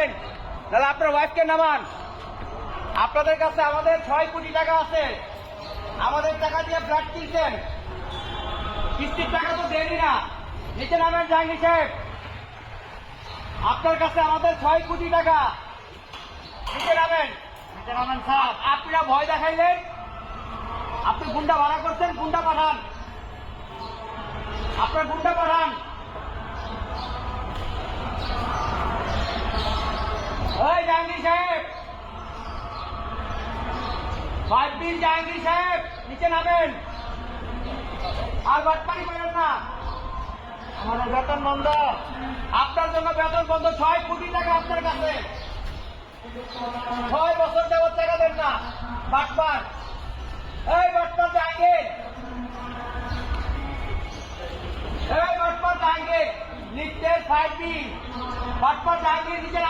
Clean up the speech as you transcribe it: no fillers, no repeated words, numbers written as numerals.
নামেন, তাহলে আপনার ওয়াইফকে নামান। আপনাদের কাছে আমাদের 6 কোটি টাকা আছে, আমাদের টাকা দিয়ে ফ্ল্যাট কিনছেন, কিস্তির টাকা তো দেয়নি না। নিচে নামেন জাহাঙ্গীর সাহেব, আপনার কাছে আমাদের 6 কোটি টাকা। নিচে নামেন স্যার। আপনারা ভয় দেখাইলেন, আপনি গুন্ডা ভাড়া করছেন, গুন্ডা পাঠান, আপনার গুন্ডা পাঠান। ওই জাহাঙ্গীর সাহেব, 5 দিন জাহাঙ্গীর সাহেব, নিচে নামেন। আর বাটপানি করেন না, আমাদের বেতন বন্ধ। আপনার জন্য বেতন বন্ধ। 6 কোটি টাকা আপনার কাছে, 6 বছর যাবত টাকা দেন না। বাটপার, এই বাটপার জাহাঙ্গীর, এই বাটপার জাহাঙ্গীর, লিখতে 5 দিন বাটপার জাহাঙ্গীর নিচে